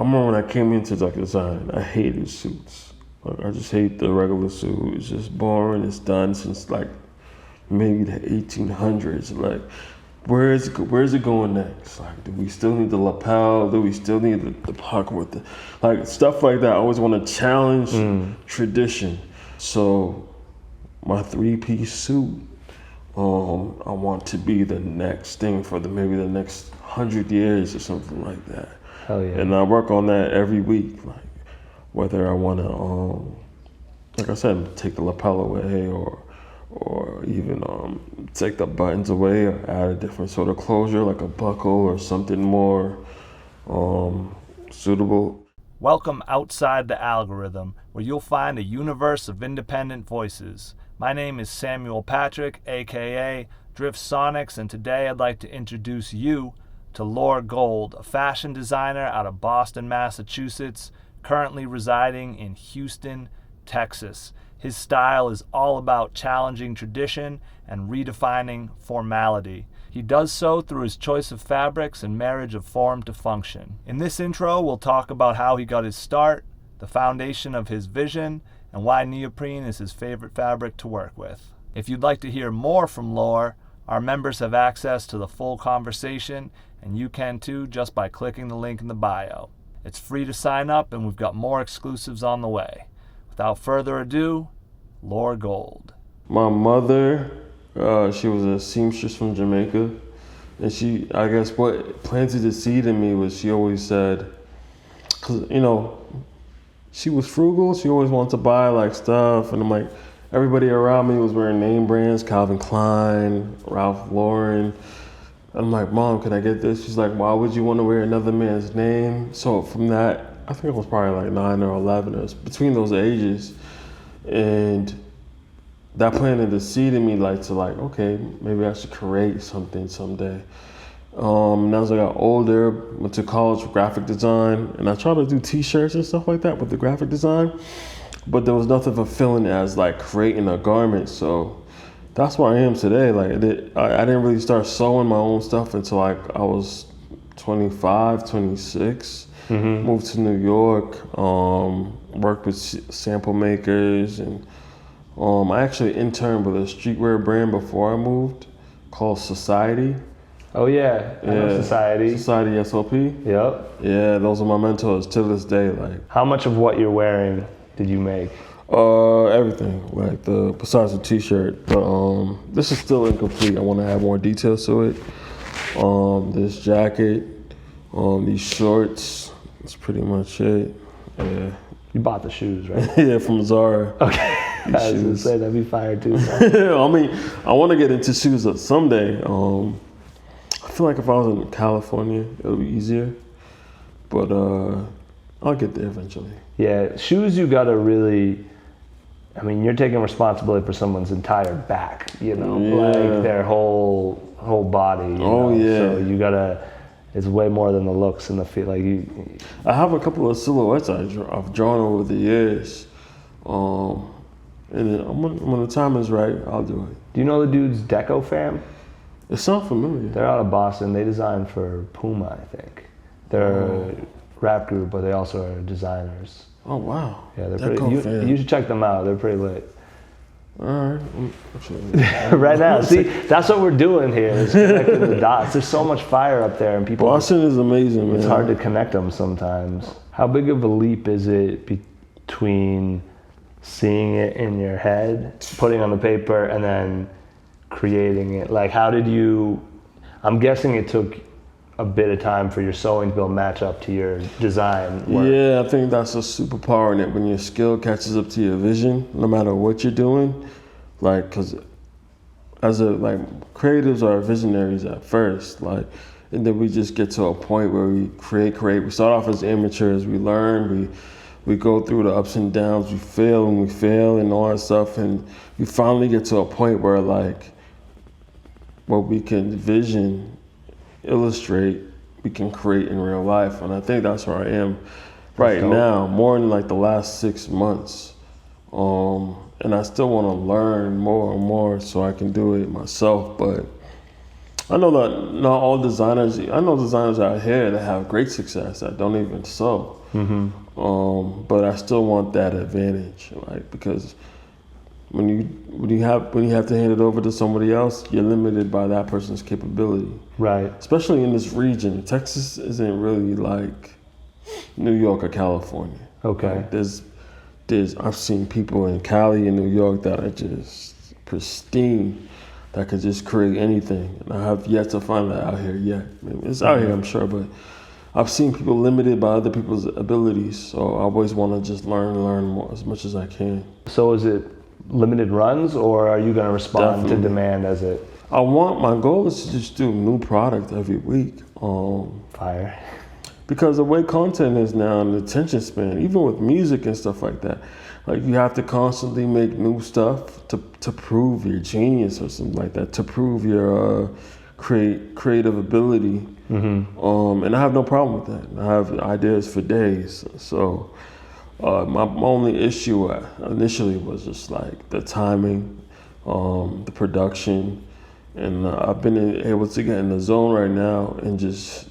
remember when I came into like design, I hated suits. Like, I just hate the regular suit. It's just boring. It's done since like maybe the 1800s. Like, where's it going next? Like, do we still need the lapel? Do we still need the pocket with the, like, stuff like that? I always want to challenge tradition. So my 3-piece suit, I want to be the next thing for maybe the next 100 years or something like that. Hell yeah. And I work on that every week, like whether I want to, like I said, take the lapel away or even take the buttons away or add a different sort of closure, like a buckle or something more suitable. Welcome outside the algorithm, where you'll find a universe of independent voices. My name is Samuel Patrick, aka Drift Sonics, and today I'd like to introduce you to Laura Gold, a fashion designer out of Boston, Massachusetts, currently residing in Houston, Texas. His style is all about challenging tradition and redefining formality. He does so through his choice of fabrics and marriage of form to function. In this intro, we'll talk about how he got his start, the foundation of his vision, and why neoprene is his favorite fabric to work with. If you'd like to hear more from Laura, our members have access to the full conversation, and you can too just by clicking the link in the bio. It's free to sign up, and we've got more exclusives on the way. Without further ado, Laura Gold. My mother, she was a seamstress from Jamaica, and she, I guess what planted the seed in me was she always said, because, you know, she was frugal, she always wanted to buy like stuff, and I'm like, everybody around me was wearing name brands, Calvin Klein, Ralph Lauren. I'm like, Mom, can I get this? She's like, why would you want to wear another man's name? So from that, I think I was probably like 9 or 11, or between those ages. And that planted the seed in me, like, okay, maybe I should create something someday. And as I got older, went to college for graphic design, and I tried to do t-shirts and stuff like that with the graphic design, but there was nothing fulfilling as like creating a garment. So that's where I am today. Like, I didn't really start sewing my own stuff until like I was 25, 26. Moved to New York, worked with sample makers, and I actually interned with a streetwear brand before I moved called Society. Oh yeah, I know Society. Society SOP. Yep. Yeah, those are my mentors to this day. Like, how much of what you're wearing did you make? Everything, like besides the t-shirt, but this is still incomplete. I want to add more details to it. This jacket, these shorts, that's pretty much it. Yeah. You bought the shoes, right? Yeah, from Zara. Okay. I was gonna say that'd be fire too. I mean, I want to get into shoes someday. I feel like if I was in California, it would be easier, but I'll get there eventually. Yeah, shoes you gotta really, I mean, you're taking responsibility for someone's entire back, you know, like their whole body. You know? Yeah. So you gotta, it's way more than the looks and the feel. Like I have a couple of silhouettes I've drawn over the years, and then when the time is right, I'll do it. Do you know the dudes Deco Fam? It sounds familiar. They're out of Boston. They design for Puma, I think. They're a rap group, but they also are designers. Oh wow. Yeah, they're pretty. You should check them out. They're pretty lit. All right. Right now, see, that's what we're doing here. Is connecting the dots. There's so much fire up there, and people. Boston is amazing, man. It's hard to connect them sometimes. How big of a leap is it between seeing it in your head, putting it on the paper, and then creating it? Like, how did you? I'm guessing it took a bit of time for your sewing to be able to match up to your design work. Yeah, I think that's a superpower in it, when your skill catches up to your vision, no matter what you're doing. Like, because creatives are visionaries at first, like, and then we just get to a point where we create. We start off as amateurs, we learn, we go through the ups and downs, we fail and all that stuff, and we finally get to a point where, like, what we can vision, illustrate, we can create in real life. And I think that's where I am right now, more in like the last 6 months. And I still want to learn more and more so I can do it myself. But I know that not all designers. I know designers out here that have great success that don't even sew. But I still want that advantage, right? Because when you have to hand it over to somebody else, you're limited by that person's capability. Right. Especially in this region, Texas isn't really like New York or California. Okay. Like I've seen people in Cali and New York that are just pristine, that could just create anything. And I have yet to find that out here yet. I mean, it's out here, I'm sure, but I've seen people limited by other people's abilities. So I always want to just learn more as much as I can. So is it limited runs, or are you going to respond Definitely. to demand as it? My goal is to just do new product every week. Fire. Because the way content is now and the attention span, even with music and stuff like that, like you have to constantly make new stuff to prove your genius or something like that, to prove your creative ability. And I have no problem with that. I have ideas for days. So my only issue initially was just like the timing, the production, and I've been able to get in the zone right now and just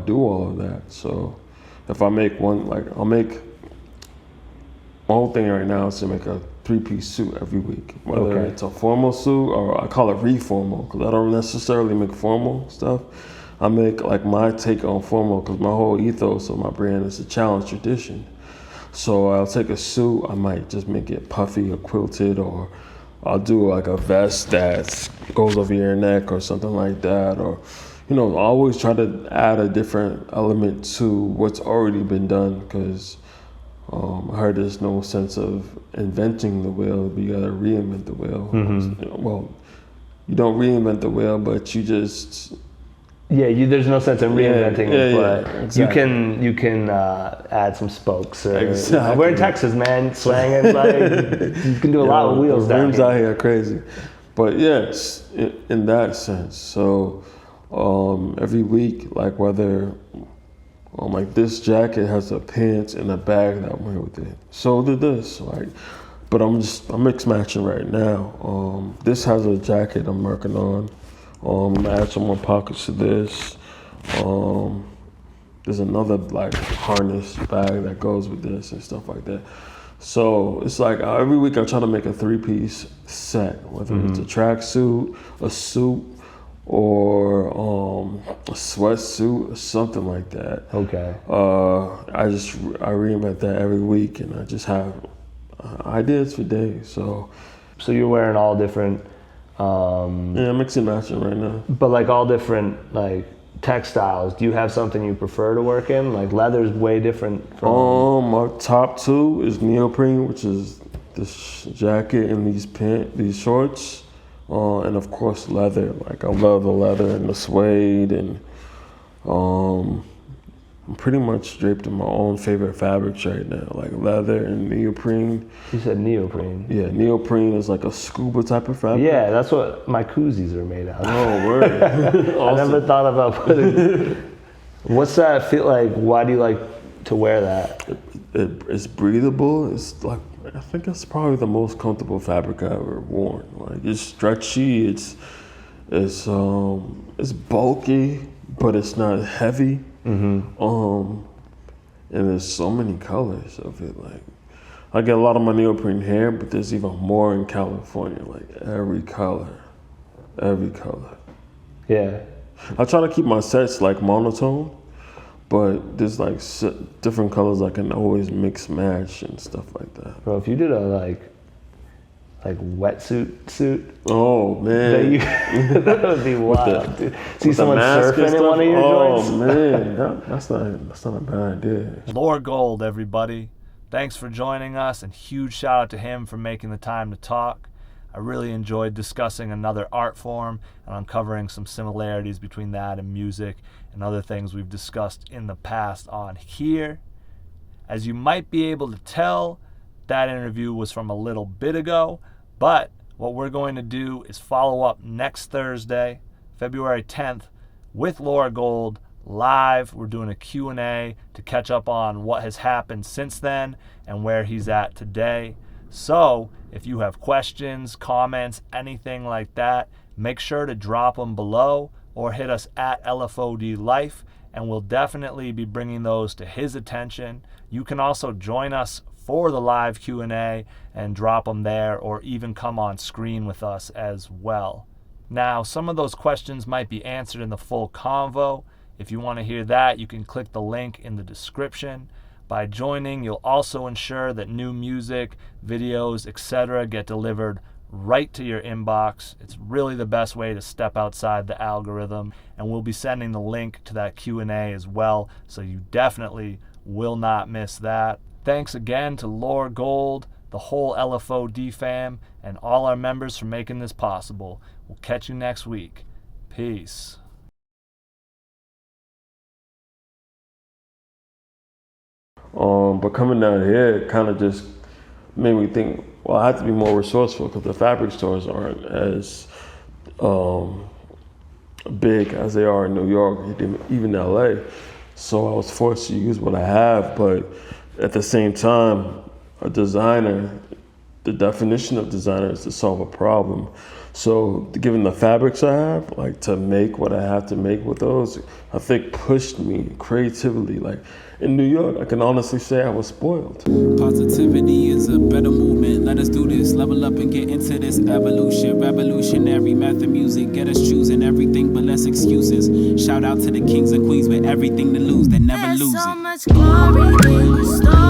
do all of that. So if I make my whole thing right now is to make a 3-piece suit every week, whether it's a formal suit or I call it reformal, because I don't necessarily make formal stuff. I make like my take on formal, because my whole ethos of my brand is to challenge tradition. So I'll take a suit, I might just make it puffy or quilted, or I'll do like a vest that goes over your neck or something like that, or I always try to add a different element to what's already been done, because I heard there's no sense of inventing the wheel, but you gotta reinvent the wheel. Well, you don't reinvent the wheel, but you just... there's no sense in reinventing it, but exactly. you can add some spokes. Exactly. We're in Texas, man, slanging. You can do a lot with wheels the down rims here. out here are crazy. But yes, in that sense. So every week, like whether... like this jacket has a pants and a bag that went with it. So did this, right? But I'm mix matching right now. This has a jacket I'm working on. I'm gonna add some more pockets to this. There's another like harness bag that goes with this and stuff like that. So it's like every week I try to make a 3-piece set, whether it's a tracksuit, a suit, or a sweatsuit or something like that. Okay. I reinvent that every week, and I just have ideas for days. So you're wearing all different. mix and matching right now. But like all different like textiles. Do you have something you prefer to work in? Like leather's way different from. My top 2 is neoprene, which is this jacket and these shorts. And of course leather. Like I love the leather and the suede, and I'm pretty much draped in my own favorite fabrics right now, like leather and neoprene. You said neoprene. Yeah, neoprene is like a scuba type of fabric. Yeah, that's what my koozies are made out of. Oh, word. I never thought about putting. What's that feel like? Why do you like to wear that? It's breathable. It's like, I think it's probably the most comfortable fabric I've ever worn. Like it's stretchy. It's bulky, but it's not heavy. And there's so many colors of it. Like I get a lot of my neoprene here, but there's even more in California. Like every color. Yeah. I try to keep my sets like monotone, but there's like different colors I can always mix match and stuff like that. Bro, if you did a like wetsuit suit, oh man, that would be wild, dude. See someone mask and surfing in one of your joints? Oh man, that's not a bad idea. Lore Gold, everybody. Thanks for joining us, and huge shout out to him for making the time to talk. I really enjoyed discussing another art form and uncovering some similarities between that and music and other things we've discussed in the past on here. As you might be able to tell, that interview was from a little bit ago, but what we're going to do is follow up next Thursday, February 10th, with Lore Gold live. We're doing a Q&A to catch up on what has happened since then and where he's at today. So if you have questions, comments, anything like that, make sure to drop them below or hit us at LFOD Life, and we'll definitely be bringing those to his attention. You can also join us for the live Q&A and drop them there, or even come on screen with us as well. Now, some of those questions might be answered in the full convo. If you want to hear that, you can click the link in the description. By joining, you'll also ensure that new music, videos, etc. get delivered right to your inbox. It's really the best way to step outside the algorithm, and we'll be sending the link to that Q&A as well, so you definitely will not miss that. Thanks again to Lore Gold, the whole LFOD fam, and all our members for making this possible. We'll catch you next week. Peace. But coming down here, it kind of just made me think, well, I have to be more resourceful because the fabric stores aren't as big as they are in New York, even LA. So I was forced to use what I have, but at the same time, a designer, the definition of designer is to solve a problem. So given the fabrics I have, like to make what I have to make with those, I think pushed me creatively. Like in New York, I can honestly say I was spoiled. Positivity is a better movement. Let us do this, level up and get into this evolution. Revolutionary method music, get us choosing everything but less excuses. Shout out to the kings and queens with everything to lose, they never lose it. There's so much glory in the story.